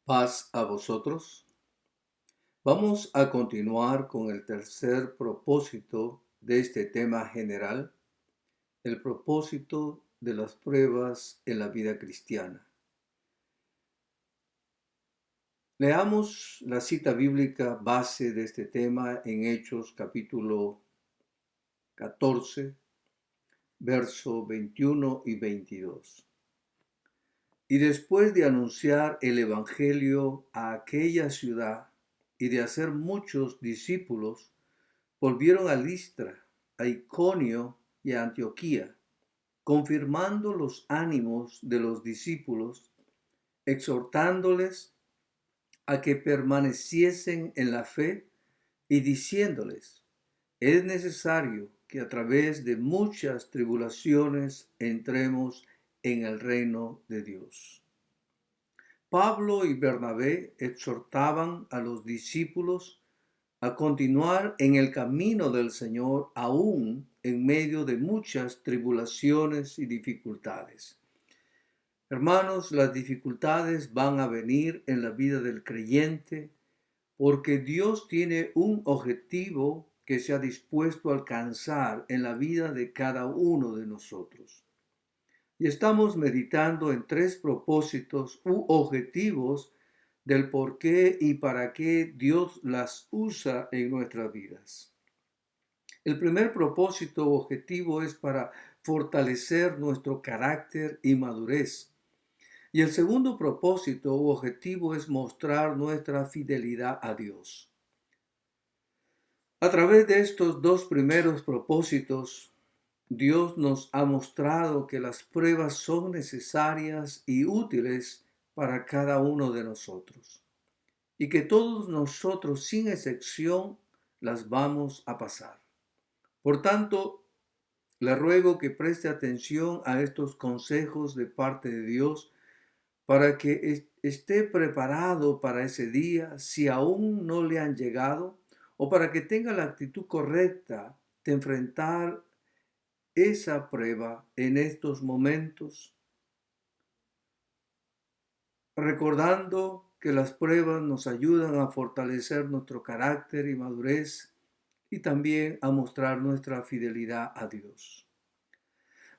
Paz a vosotros. Vamos a continuar con el tercer propósito de este tema general, el propósito de las pruebas en la vida cristiana. Leamos la cita bíblica base de este tema en Hechos capítulo 14, verso 21 y 22. Y después de anunciar el Evangelio a aquella ciudad y de hacer muchos discípulos, volvieron a Listra, a Iconio y a Antioquía, confirmando los ánimos de los discípulos, exhortándoles a que permaneciesen en la fe y diciéndoles, es necesario que a través de muchas tribulaciones entremos en el reino de Dios. Pablo y Bernabé exhortaban a los discípulos a continuar en el camino del Señor aún en medio de muchas tribulaciones y dificultades. Hermanos, las dificultades van a venir en la vida del creyente porque Dios tiene un objetivo que se ha dispuesto a alcanzar en la vida de cada uno de nosotros. Y estamos meditando en tres propósitos u objetivos del por qué y para qué Dios las usa en nuestras vidas. El primer propósito o objetivo es para fortalecer nuestro carácter y madurez. Y el segundo propósito o objetivo es mostrar nuestra fidelidad a Dios. A través de estos dos primeros propósitos, Dios nos ha mostrado que las pruebas son necesarias y útiles para cada uno de nosotros y que todos nosotros sin excepción las vamos a pasar. Por tanto, le ruego que preste atención a estos consejos de parte de Dios para que esté preparado para ese día si aún no le han llegado o para que tenga la actitud correcta de enfrentar esa prueba en estos momentos, recordando que las pruebas nos ayudan a fortalecer nuestro carácter y madurez y también a mostrar nuestra fidelidad a Dios.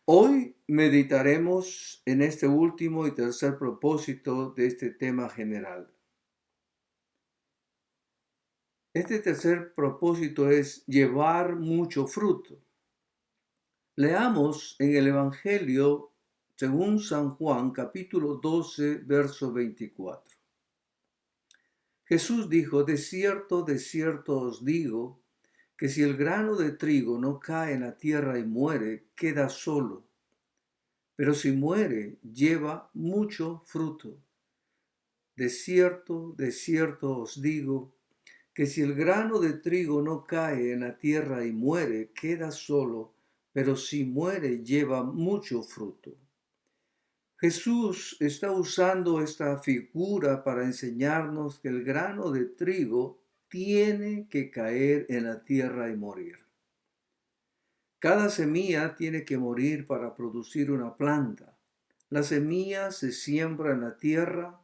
Hoy meditaremos en este último y tercer propósito de este tema general. Este tercer propósito es llevar mucho fruto. Leamos en el Evangelio según San Juan, capítulo 12, verso 24. Jesús dijo, de cierto os digo, que si el grano de trigo no cae en la tierra y muere, queda solo. Pero si muere, lleva mucho fruto. De cierto os digo, que si el grano de trigo no cae en la tierra y muere, queda solo, pero si muere, lleva mucho fruto. Jesús está usando esta figura para enseñarnos que el grano de trigo tiene que caer en la tierra y morir. Cada semilla tiene que morir para producir una planta. La semilla se siembra en la tierra,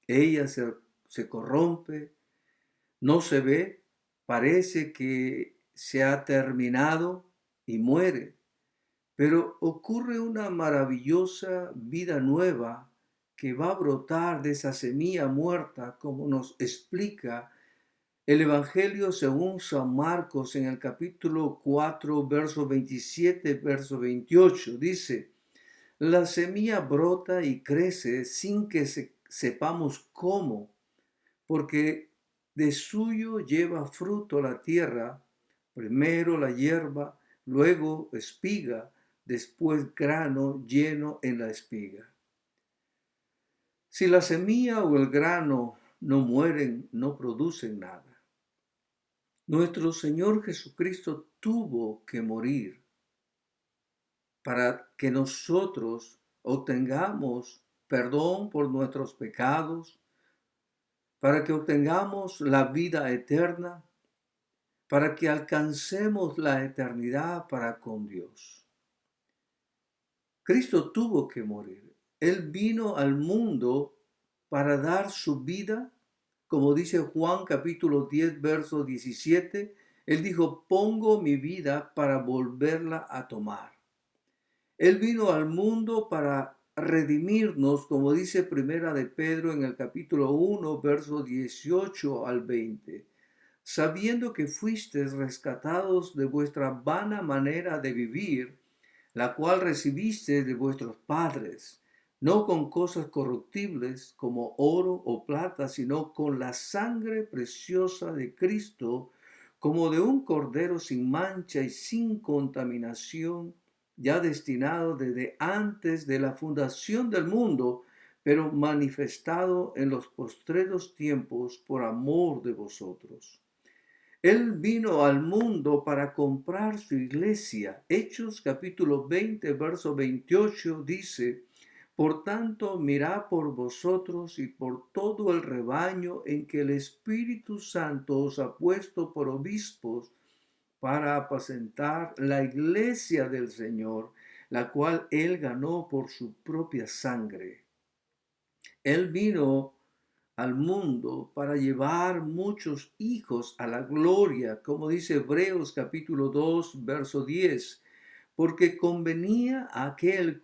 ella se corrompe, no se ve, parece que se ha terminado y muere. Pero ocurre una maravillosa vida nueva que va a brotar de esa semilla muerta, como nos explica el Evangelio según San Marcos en el capítulo 4, verso 27, verso 28. Dice, la semilla brota y crece sin que sepamos cómo, porque de suyo lleva fruto la tierra, primero la hierba, luego espiga, después grano lleno en la espiga. Si la semilla o el grano no mueren, no producen nada. Nuestro Señor Jesucristo tuvo que morir para que nosotros obtengamos perdón por nuestros pecados, para que obtengamos la vida eterna, para que alcancemos la eternidad para con Dios. Cristo tuvo que morir. Él vino al mundo para dar su vida, como dice Juan capítulo 10, verso 17, él dijo, pongo mi vida para volverla a tomar. Él vino al mundo para redimirnos, como dice Primera de Pedro en el capítulo 1, verso 18 al 20, sabiendo que fuisteis rescatados de vuestra vana manera de vivir, la cual recibisteis de vuestros padres, no con cosas corruptibles como oro o plata, sino con la sangre preciosa de Cristo, como de un cordero sin mancha y sin contaminación, ya destinado desde antes de la fundación del mundo, pero manifestado en los postreros tiempos por amor de vosotros. Él vino al mundo para comprar su iglesia. Hechos capítulo 20, verso 28 dice, por tanto, mirad por vosotros y por todo el rebaño en que el Espíritu Santo os ha puesto por obispos para apacentar la iglesia del Señor, la cual él ganó por su propia sangre. Él vino al mundo para llevar muchos hijos a la gloria, como dice Hebreos capítulo 2, verso 10, porque convenía a aquel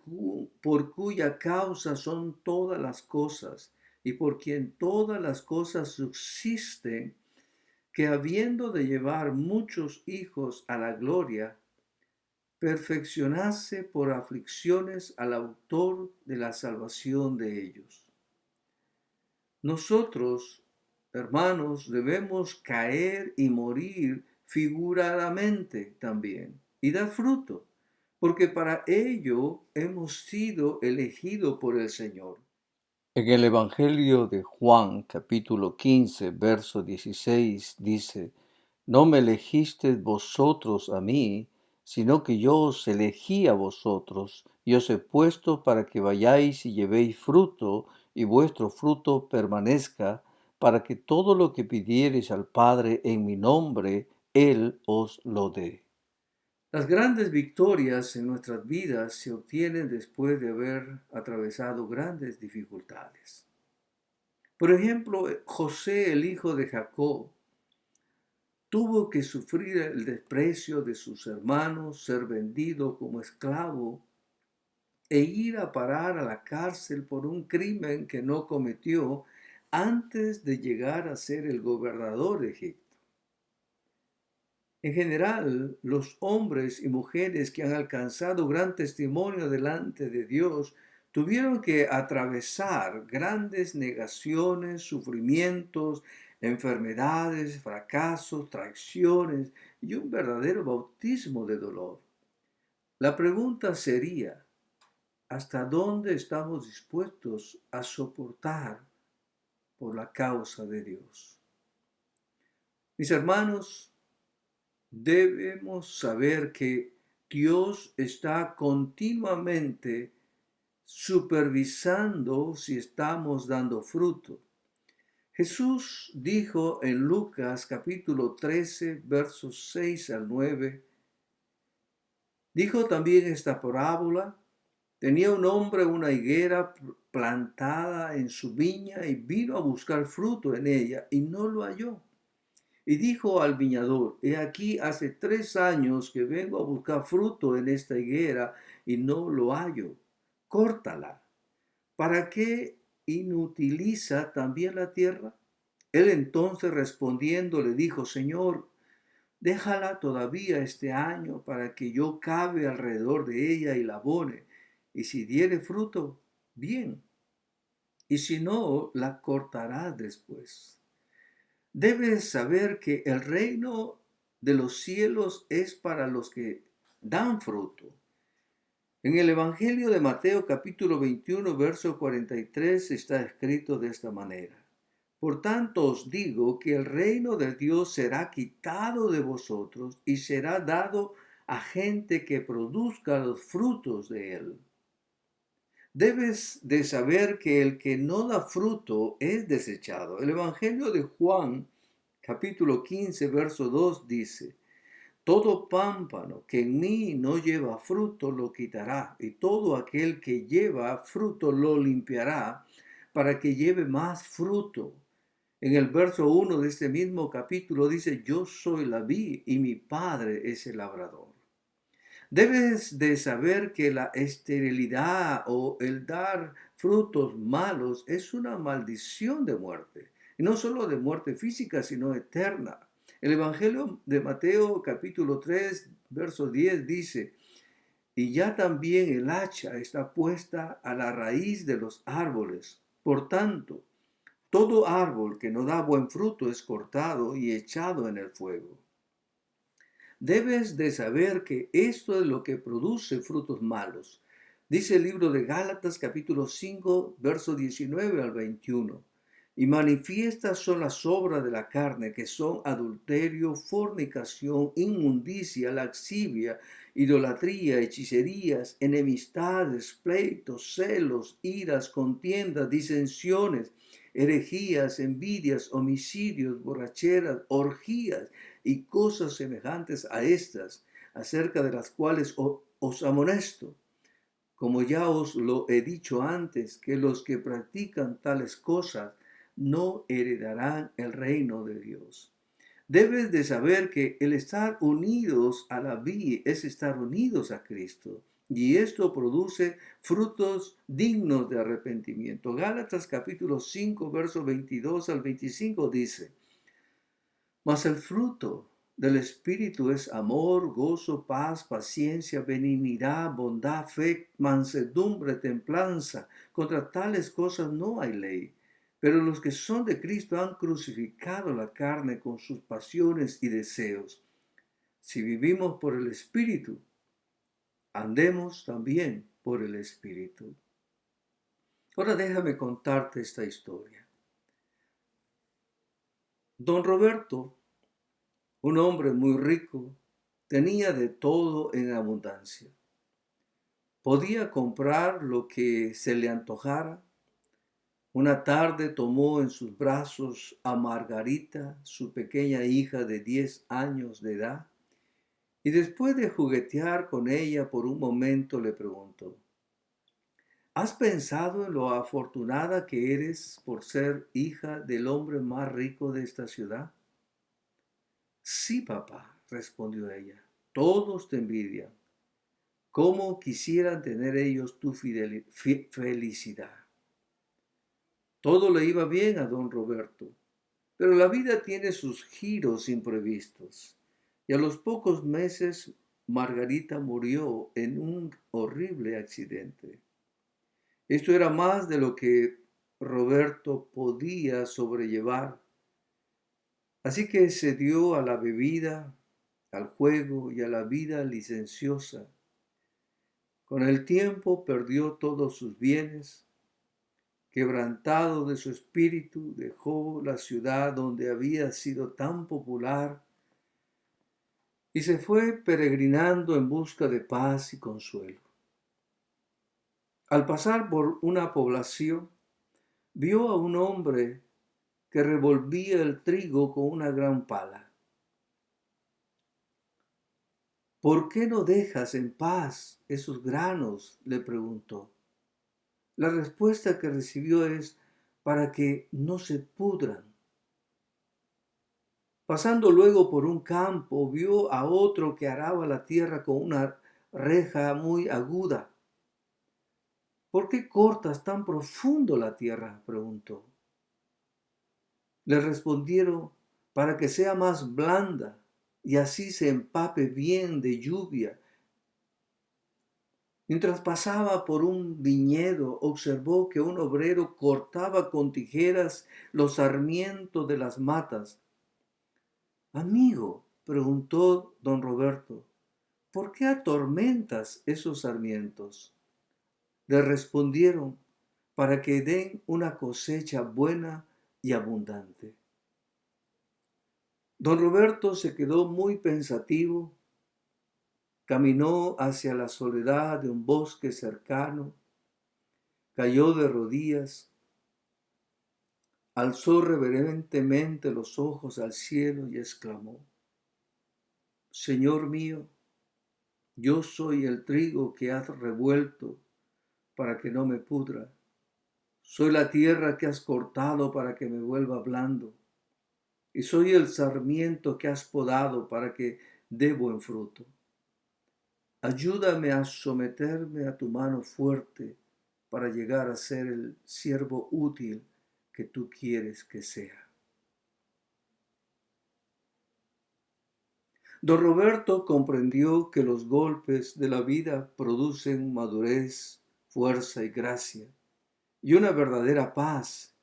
por cuya causa son todas las cosas y por quien todas las cosas subsisten, que habiendo de llevar muchos hijos a la gloria, perfeccionase por aflicciones al autor de la salvación de ellos. Nosotros, hermanos, debemos caer y morir figuradamente también y dar fruto, porque para ello hemos sido elegidos por el Señor. En el Evangelio de Juan, capítulo 15, verso 16, dice, no me elegisteis vosotros a mí, sino que yo os elegí a vosotros, y os he puesto para que vayáis y llevéis fruto, y vuestro fruto permanezca, para que todo lo que pidiereis al Padre en mi nombre, Él os lo dé. Las grandes victorias en nuestras vidas se obtienen después de haber atravesado grandes dificultades. Por ejemplo, José, el hijo de Jacob, tuvo que sufrir el desprecio de sus hermanos, ser vendido como esclavo e ir a parar a la cárcel por un crimen que no cometió antes de llegar a ser el gobernador de Egipto. En general, los hombres y mujeres que han alcanzado gran testimonio delante de Dios tuvieron que atravesar grandes negaciones, sufrimientos, enfermedades, fracasos, traiciones y un verdadero bautismo de dolor. La pregunta sería, ¿hasta dónde estamos dispuestos a soportar por la causa de Dios? Mis hermanos, debemos saber que Dios está continuamente supervisando si estamos dando fruto. Jesús dijo en Lucas capítulo 13, versos 6 al 9, dijo también esta parábola, tenía un hombre una higuera plantada en su viña y vino a buscar fruto en ella y no lo halló. Y dijo al viñador, he aquí hace 3 años que vengo a buscar fruto en esta higuera y no lo hallo. Córtala. ¿Para qué inutiliza también la tierra? Él entonces respondiendo le dijo, Señor, déjala todavía este año para que yo cabe alrededor de ella y la abone. Y si diere fruto, bien. Y si no, la cortará después. Debes saber que el reino de los cielos es para los que dan fruto. En el Evangelio de Mateo capítulo 21, verso 43 está escrito de esta manera. Por tanto os digo que el reino de Dios será quitado de vosotros y será dado a gente que produzca los frutos de él. Debes de saber que el que no da fruto es desechado. El Evangelio de Juan, capítulo 15, verso 2 dice, todo pámpano que en mí no lleva fruto lo quitará, y todo aquel que lleva fruto lo limpiará, para que lleve más fruto. En el verso 1 de este mismo capítulo dice, yo soy la vid y mi padre es el labrador. Debes de saber que la esterilidad o el dar frutos malos es una maldición de muerte. Y no solo de muerte física, sino eterna. El Evangelio de Mateo capítulo 3, verso 10 dice, y ya también el hacha está puesta a la raíz de los árboles. Por tanto, todo árbol que no da buen fruto es cortado y echado en el fuego. Debes de saber que esto es lo que produce frutos malos. Dice el libro de Gálatas capítulo 5, verso 19 al 21. Y manifiestas son las obras de la carne, que son adulterio, fornicación, inmundicia, laxivia, idolatría, hechicerías, enemistades, pleitos, celos, iras, contiendas, disensiones, herejías, envidias, homicidios, borracheras, orgías y cosas semejantes a estas, acerca de las cuales os amonesto, como ya os lo he dicho antes, que los que practican tales cosas no heredarán el reino de Dios. Debes de saber que el estar unidos a la vid es estar unidos a Cristo. Y esto produce frutos dignos de arrepentimiento. Gálatas capítulo 5, versos 22 al 25 dice, mas el fruto del Espíritu es amor, gozo, paz, paciencia, benignidad, bondad, fe, mansedumbre, templanza. Contra tales cosas no hay ley. Pero los que son de Cristo han crucificado la carne con sus pasiones y deseos. Si vivimos por el Espíritu, andemos también por el Espíritu. Ahora déjame contarte esta historia. Don Roberto, un hombre muy rico, tenía de todo en abundancia. Podía comprar lo que se le antojara. Una tarde tomó en sus brazos a Margarita, su pequeña hija de 10 años de edad, y después de juguetear con ella por un momento le preguntó, ¿has pensado en lo afortunada que eres por ser hija del hombre más rico de esta ciudad? Sí, papá, respondió ella, todos te envidian. ¿Cómo quisieran tener ellos tu felicidad? Todo le iba bien a don Roberto, pero la vida tiene sus giros imprevistos. Y a los pocos meses, Margarita murió en un horrible accidente. Esto era más de lo que Roberto podía sobrellevar. Así que se dio a la bebida, al juego y a la vida licenciosa. Con el tiempo perdió todos sus bienes. Quebrantado de su espíritu, dejó la ciudad donde había sido tan popular y se fue peregrinando en busca de paz y consuelo. Al pasar por una población, vio a un hombre que revolvía el trigo con una gran pala. ¿Por qué no dejas en paz esos granos?, le preguntó. La respuesta que recibió es, para que no se pudran. Pasando luego por un campo, vio a otro que araba la tierra con una reja muy aguda. ¿Por qué cortas tan profundo la tierra?, preguntó. Le respondieron, para que sea más blanda y así se empape bien de lluvia. Mientras pasaba por un viñedo, observó que un obrero cortaba con tijeras los sarmientos de las matas. Amigo, preguntó don Roberto, ¿por qué atormentas esos sarmientos? Le respondieron, para que den una cosecha buena y abundante. Don Roberto se quedó muy pensativo, caminó hacia la soledad de un bosque cercano, cayó de rodillas, alzó reverentemente los ojos al cielo y exclamó, Señor mío, yo soy el trigo que has revuelto para que no me pudra. Soy la tierra que has cortado para que me vuelva blando, y soy el sarmiento que has podado para que dé buen fruto. Ayúdame a someterme a tu mano fuerte para llegar a ser el siervo útil que tú quieres que sea. Don Roberto comprendió que los golpes de la vida producen madurez, fuerza y gracia, y una verdadera paz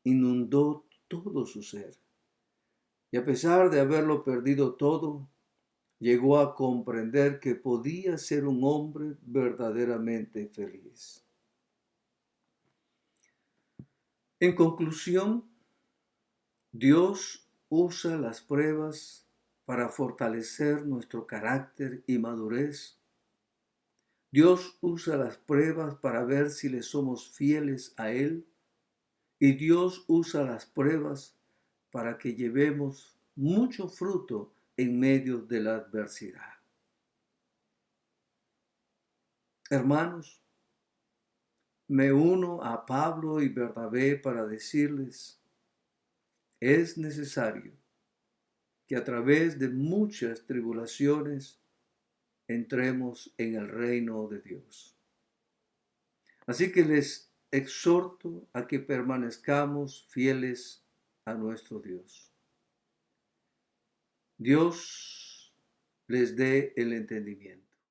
inundó todo su ser. Y a pesar de haberlo perdido todo, llegó a comprender que podía ser un hombre verdaderamente feliz. En conclusión, Dios usa las pruebas para fortalecer nuestro carácter y madurez. Dios usa las pruebas para ver si le somos fieles a Él. Y Dios usa las pruebas para que llevemos mucho fruto en medio de la adversidad. Hermanos, me uno a Pablo y Bernabé para decirles, es necesario que a través de muchas tribulaciones entremos en el reino de Dios. Así que les exhorto a que permanezcamos fieles a nuestro Dios. Dios les dé el entendimiento.